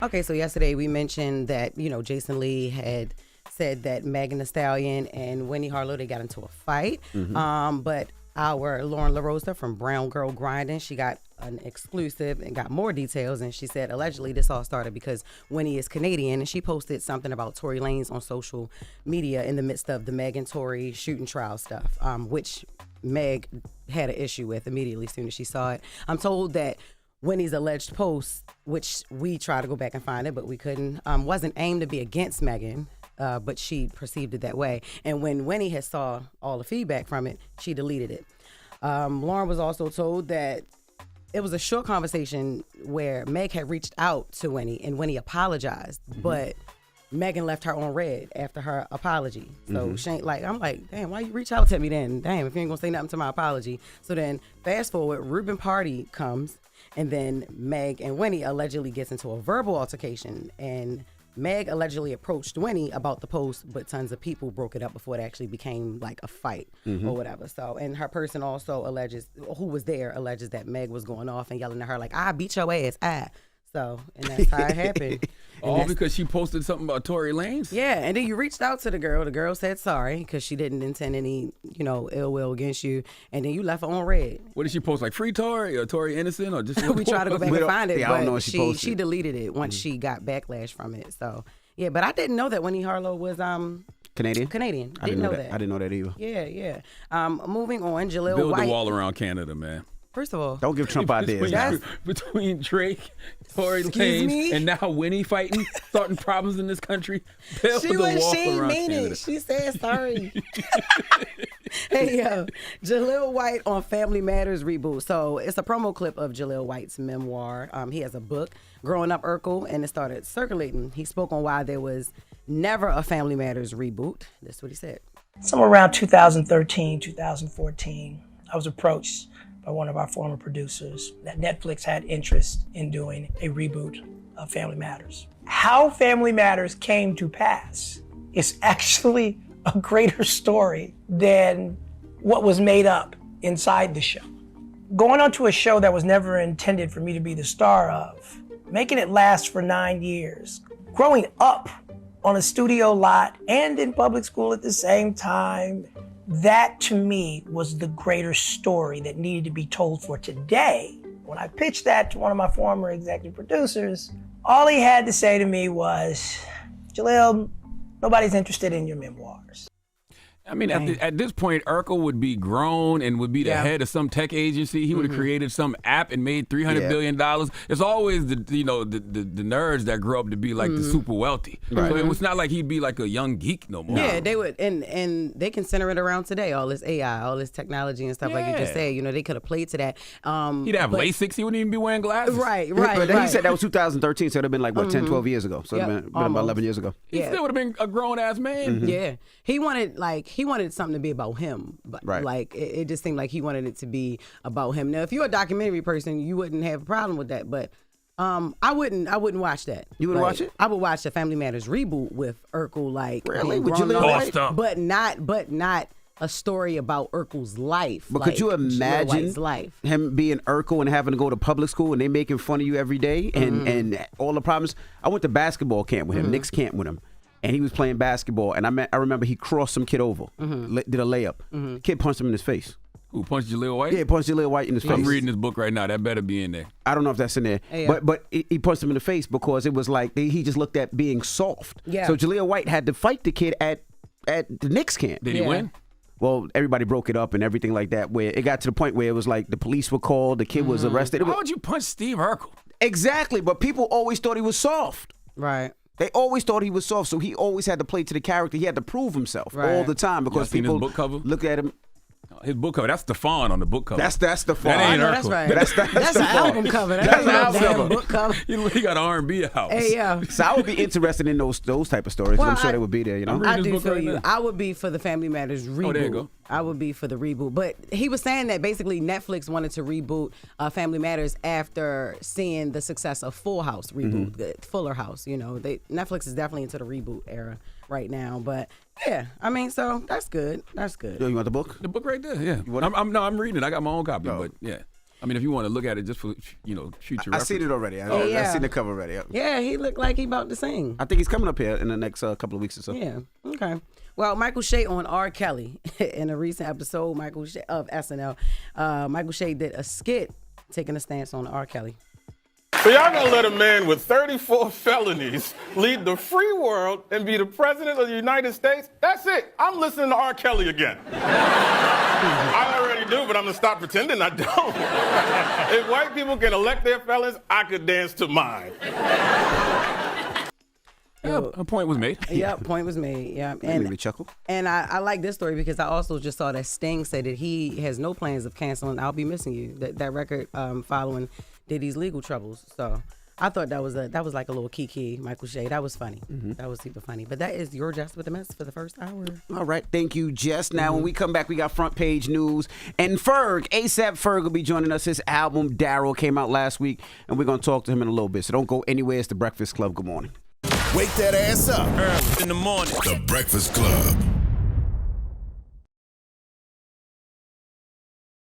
Okay, so yesterday we mentioned that, Jason Lee had said that Megan Thee Stallion and Winnie Harlow, they got into a fight. But our Lauren LaRosa from Brown Girl Grinding, she got an exclusive and got more details. And she said allegedly this all started because Winnie is Canadian and she posted something about Tory Lanez on social media in the midst of the Meg and Tory shooting trial stuff, which Meg had an issue with immediately as soon as she saw it. I'm told that Winnie's alleged post, which we tried to go back and find it, but we couldn't, wasn't aimed to be against Megan, but she perceived it that way. And when Winnie had saw all the feedback from it, she deleted it. Lauren was also told that it was a short conversation where Meg had reached out to Winnie and Winnie apologized, but Megan left her on red after her apology. So Shane, I'm like, damn, why you reach out to me then? Damn, if you ain't gonna say nothing to my apology. So then fast forward, Ruben Party comes. And then Meg and Winnie allegedly gets into a verbal altercation. And Meg allegedly approached Winnie about the post, but tons of people broke it up before it actually became like a fight or whatever. So, and her person also who was there, alleges that Meg was going off and yelling at her like, I beat your ass, So, and that's how it happened. All because she posted something about Tory Lanez? Yeah, and then you reached out to the girl. The girl said sorry because she didn't intend any, ill will against you. And then you left her on red. What did she post? Like free Tory or Tory innocent or just? We tried to go back and find it, I don't know what but she deleted it once she got backlash from it. So yeah, but I didn't know that Winnie Harlow was Canadian. I didn't know that. I didn't know that either. Yeah. Moving on, Jaleel Build White. the wall around Canada, man. First of all, Don't give Trump ideas. Between Drake, Tory Excuse me? Lanez, and now Winnie fighting, starting problems in this country. Build she the wall didn't around mean Canada. it. She said sorry. Hey, Jaleel White on Family Matters reboot. So it's a promo clip of Jaleel White's memoir. He has a book, Growing Up Urkel, and it started circulating. He spoke on why there was never a Family Matters reboot. That's what he said. Somewhere around 2013, 2014, I was approached by one of our former producers that Netflix had interest in doing a reboot of Family Matters. How Family Matters came to pass is actually a greater story than what was made up inside the show. Going onto a show that was never intended for me to be the star of, making it last for 9 years, growing up on a studio lot and in public school at the same time, that to me was the greater story that needed to be told for today. When I pitched that to one of my former executive producers, all he had to say to me was, Jaleel, nobody's interested in your memoirs. I mean, at this point, Urkel would be grown and would be the head of some tech agency. He would have created some app and made $300 billion. It's always the nerds that grow up to be like the super wealthy. Right. So it was not like he'd be like a young geek no more. Yeah, they would, and they can center it around today. All this AI, all this technology and stuff like you just said. They could have played to that. He'd have LASIK. He wouldn't even be wearing glasses. Right. But then he said that was 2013, so it would have been like, 10, 12 years ago. So it would have been about 11 years ago. He still would have been a grown-ass man. Yeah. He wanted something to be about him. But like it just seemed like he wanted it to be about him. Now, if you're a documentary person, you wouldn't have a problem with that. But I wouldn't watch that. You wouldn't watch it? I would watch the Family Matters reboot with Urkel, really? With grown Jaleel up, White? but not a story about Urkel's life. But could you imagine him being Urkel and having to go to public school and they making fun of you every day and all the problems? I went to basketball camp with him, Knicks camp with him. And he was playing basketball, and I remember he crossed some kid over, did a layup. The kid punched him in his face. Who, punched Jaleel White? Yeah, punched Jaleel White in his face. I'm reading his book right now. That better be in there. I don't know if that's in there. But he punched him in the face because it was like he just looked at being soft. Yeah. So Jaleel White had to fight the kid at the Knicks camp. Did he win? Well, everybody broke it up and everything like that, where it got to the point where it was like the police were called, the kid was arrested. Why would you punch Steve Urkel? Exactly, but people always thought he was soft. Right. They always thought he was soft, so he always had to play to the character. He had to prove himself all the time because people his book cover? look at him. His book cover. That's Stefan on the book cover. That's the font. That ain't Urkel. That's right. That's an the album font. cover. That's an album damn cover. book cover. He got an R&B house. Hey, yo. So I would be interested in those type of stories. Well, I'm sure they would be there. I do feel you. I would be for the Family Matters reboot. Oh, there you go. I would be for the reboot. But he was saying that basically Netflix wanted to reboot Family Matters after seeing the success of Full House reboot, the Fuller House. Netflix is definitely into the reboot era right now. But yeah, I mean, so that's good. That's good. Yo, you want the book? The book right there, yeah. I'm reading it. I got my own copy, but yeah. I mean, if you want to look at it just for, future reference. I've seen it already. I've seen the cover already. Yeah, he looked like he about to sing. I think he's coming up here in the next couple of weeks or so. Yeah, okay. Well, Michael Che on R. Kelly. In a recent episode of SNL, Michael Che did a skit taking a stance on R. Kelly. So y'all gonna let a man with 34 felonies lead the free world and be the president of the United States? That's it. I'm listening to R. Kelly again. I already do, but I'm gonna stop pretending I don't. If white people can elect their felons, I could dance to mine. Yeah, a point was made. Yep, point was made. Yeah, and made me chuckle. And I like this story because I also just saw that Sting said that he has no plans of canceling "I'll Be Missing You." That record following Diddy's legal troubles. So I thought that was like a little kiki, Michael Che. That was funny. Mm-hmm. That was super funny. But that is your Jess with the Mess for the first hour. All right, thank you, Jess. Now when we come back, we got front page news, and ASAP Ferg will be joining us. His album Daryl came out last week, and we're gonna talk to him in a little bit. So don't go anywhere. It's The Breakfast Club. Good morning. Wake that ass up early in the morning. The Breakfast Club.